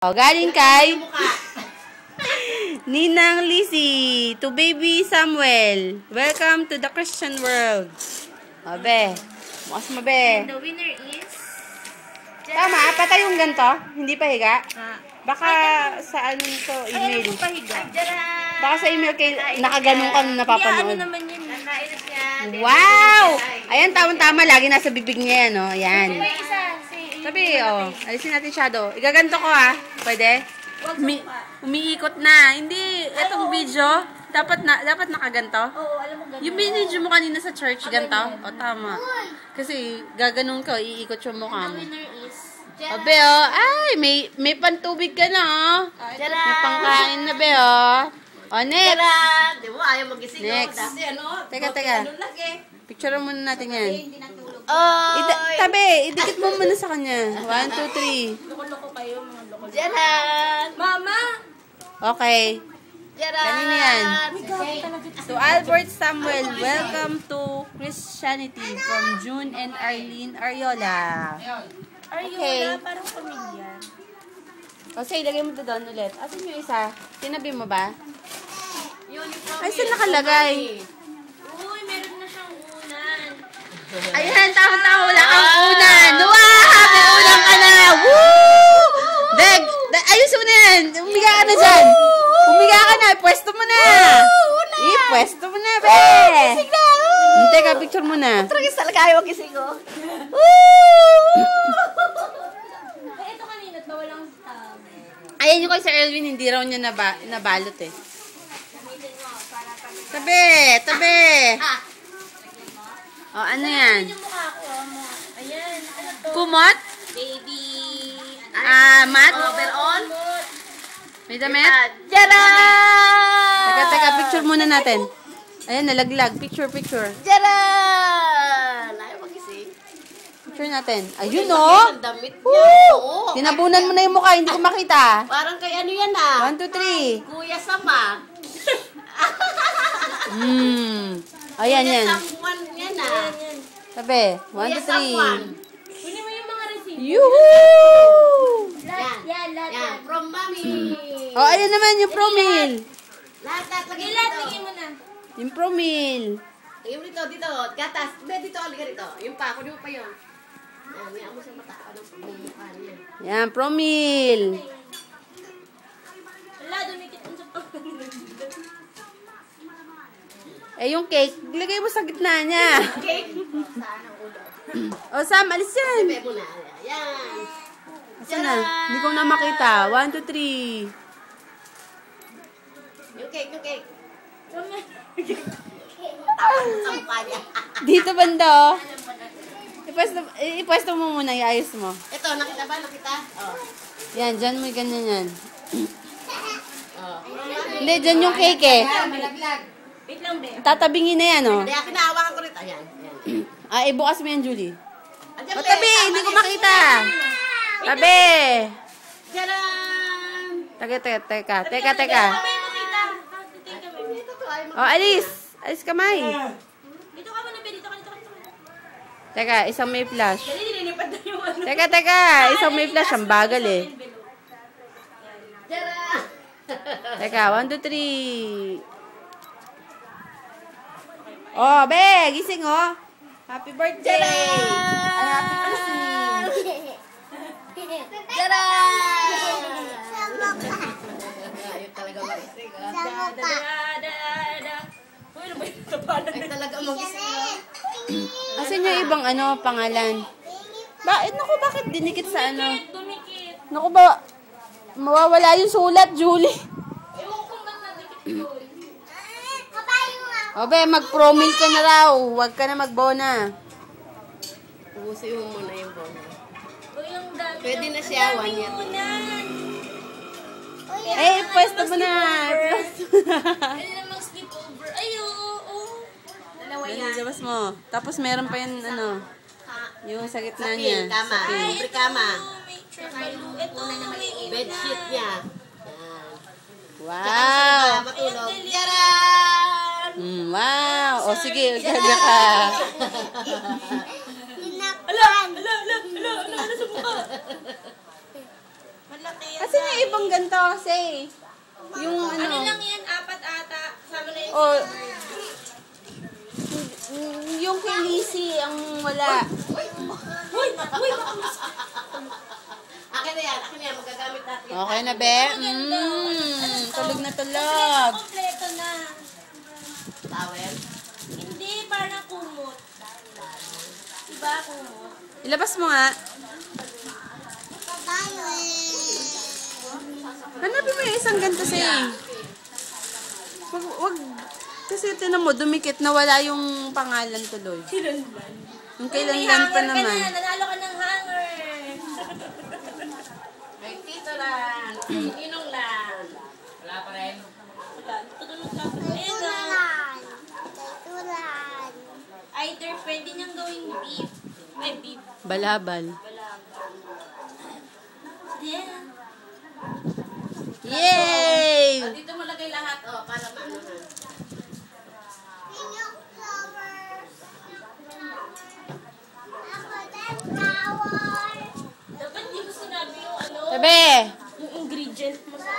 O, galing kay Ninang Lizzie to baby Samuel. Welcome to the Christian world. O, be. Bukas mo, be. And the winner is... Tama, patay yung ganito. Hindi pa higa. Baka sa ano to, email. Baka sa email kay nakaganon ka na napapanood. Ano naman yun? Wow! Ayan, tama-tama. Lagi nasa bibig niya yan, o. Yan. May isa. Sabi, o. Alisin natin shadow. Igaganto ko, ha. Pwede? Umiikot na. Hindi, itong video, dapat nakaganto. Oo, alam mo ganun. Yung binidyo mo kanina sa church, ganto? O, tama. Kasi, gaganon ka, iikot yung mukha mo. The winner is... Abe, o. Ay, may pantubig ka na, o. May pangkain na, be, o. O, next. Di mo, ayaw magising. Next. Teka. Picture muna natin yan. Oh! Tabi, idikit mo muna sa kanya. 1, 2, 3. Loko-loko kayo, mga loko. Jaran! Mama! Okay. Jaran! Kanina yan. To Albert Samuel, welcome to Christianity from June and Arlene Ariola. Ariola, parang pamilya. Okay, ilagay mo ito doon ulit. Asan yung isa? Tinabi mo ba? Uniform. Ay, saan nakalagay? Uy, meron na siyang unan. Ayan, tama-tama, wala kang unan. Wow! May unan ka na! Woo! Deg, ayusin mo na yan. Umiga ka na dyan. Umiga ka na. Pwesto mo na. Pwesto mo na, be. Teka, picture mo na. Tragis talaga ayaw magising ko. Ay, ito kanina, walang Ayan yung kay Sir Elwin, hindi raw niya nabalot eh. gamitin mo para pag... Tabi. O, ano yan? Yung mukha ko, ayan, ano to? Kumot? Baby... Mat? Overall? May damit? Jaran! Teka, picture muna natin. Ayan, nalaglag. Picture. Jaran! Ayaw magising. Picture natin. Ayun, no? Ang damit niya. Oo. Tinabunan mo na yung mukha, hindi ko makita. Parang kay ano yan ah. 1, 2, 3. Kuya Sama. Ayan, yan. Samuan yan ah. Tabi. 1, Kuya 2, Samuan. 3. Kunin mo yung mga receipt. Yuhuu! Yan, lahat. Yan. From mommy. O, ayan naman yung promil. Lahat. Lagay Lahat, dito. tingin mo na. Yung promil. Lagay mo dito. Gatas. Dito, halika dito. Yung pa, kunin mo pa yun. Yan, may ako sa mata. Anong pagmumukha niya. Yan, promil. Wala, dumikit mo sa pag... Eh, yung cake, lagay mo sa gitna niya. Okay? Saan ang ulo? O, Sam, alis yan. Sabi mo na. Yan. Asan na? Hindi ko na makita. 1, 2, 3. Yung cake. Mama. Sampa niya. Dito banda, oh. Ipwesto mo muna, iayos mo. Ito, nakita ba? Oh. Yan, dyan mo ganyan yan. Oh. Hindi, dyan yung cake eh. Malaglag. Wait lang, be. Tatabingin na yan, oh. Kaya kinahawakan ko rin. Ayan. Ibukas mo yan, Julie. Andiyan, O, tabi, hindi ko makita. Tabi. Jaran! Teka. Kamay mo kita. Titing kami. Ito to, ay O, alis. Alis kamay. Dito ka muna, be. Dito ka. Teka, isang may flash. Dali, nilipad na yung ano. Teka. Isang may flash. Ang bagal eh. Jaran! Teka, 1, 2, 3. Oh, be, gising oh. Happy birthday. Ay, happy Christmas. Jaran! Ayaw talaga magising. Uy, ano ba yung tapalan? Ay talaga magising. Asan yung ibang pangalan? Bakit dinikit sa ano? Dumikit. Naku ba, mawawala yung sulat, Julie. Ewan ko ba't nadikit yun. O, be, mag-promil ka na raw. Huwag ka na magbona. Ubusin mo muna yung bono. Uy, ang dami. Pwede na siya, 1 year. Eh, pwesto mo na. Pwede na mag-sleep over. Ay, oo. Dalawa yan. Labas mo. Tapos meron pa yung yung sa gitna niya. Tama. Sa pin. Libre kama. May trefalo. Ito, may Bedsheet niya. Wow. Matulog. Jaran! Wow. O, sige. Gaga ka. Ala sa mukha. laki. Kasi may ibang ganito kasi. Yung Ano ano. lang yan, 4 ata. Sama na yung Oh, yung kay Lizzie ang wala. Uy! Akin na yan, magagamit natin. Okay na, be? Tulog na tulog. Kompleto na. Towel. Hindi, parang kumot. Diba kumot? Ilabas mo nga. Hanapin mo yung isang ganito sa'yo. Wag. Kasi tinan mo, dumikit na wala yung pangalan tuloy. Kilanlan. Yung kailanlan pa naman. Nanalo ka ng hanger. May tito lang. May ninong lang. Wala pa rin. Tutulog ka. Ayun na. Either pwede niyang gawing beef. Ay, beef. Balabal. Yeah. Yay! Dito mo lagay lahat, para maano na. Dapat di mo sinabi yung ano, Tabi! yung ingredient mo sa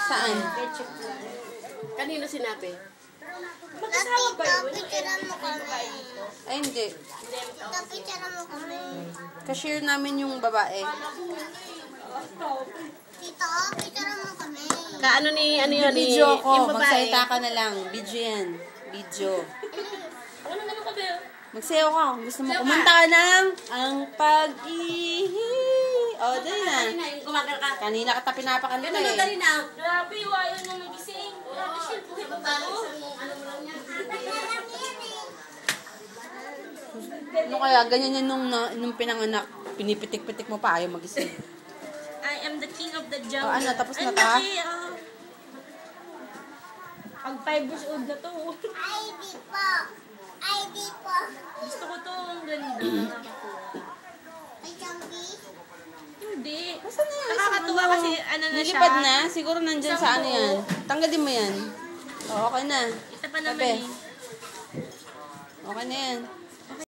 Saan? ketchup lang. Kanino sinabi? Magkasama ba yun? Picturean mo kami. Ay, hindi. Picturean mo kami. Cashier namin yung babae. Tito, picturean mo kami. Kaano ni, ano yun? Video ko. Yung babae. Magsalita ka na lang. Video yan. Video. Ano naman ka ba yun? Magsayaw ka kung gusto mo. Kumanta ka ng Ang Pag-ihi. O, dali na. Kanina, yung kumagal ka. Kanina kita pinapakanta Ganun na, eh. dali na. Grabe, ayaw na magising. Grabe siya, buhay pa ba? Ano mo lang yan. Ano kaya? Ganyan yan nung pinanganak. Pinipitik-pitik mo pa. Ayaw magising. I am the king of the jungle. O, ano, tapos na Ang ta? laki, Pag 5 years old na to. ID po. ID po. Gusto ko to, ang ganda. Ay, Jambi. Hindi. Basta na yan. Nakakatuwa Ano, kasi ano na siya. nilipad na. Siguro nandyan Isang sa ano buo. yan. Tanggalin mo yan. O, okay na. Ito pa naman Tabi. eh. Okay na yan.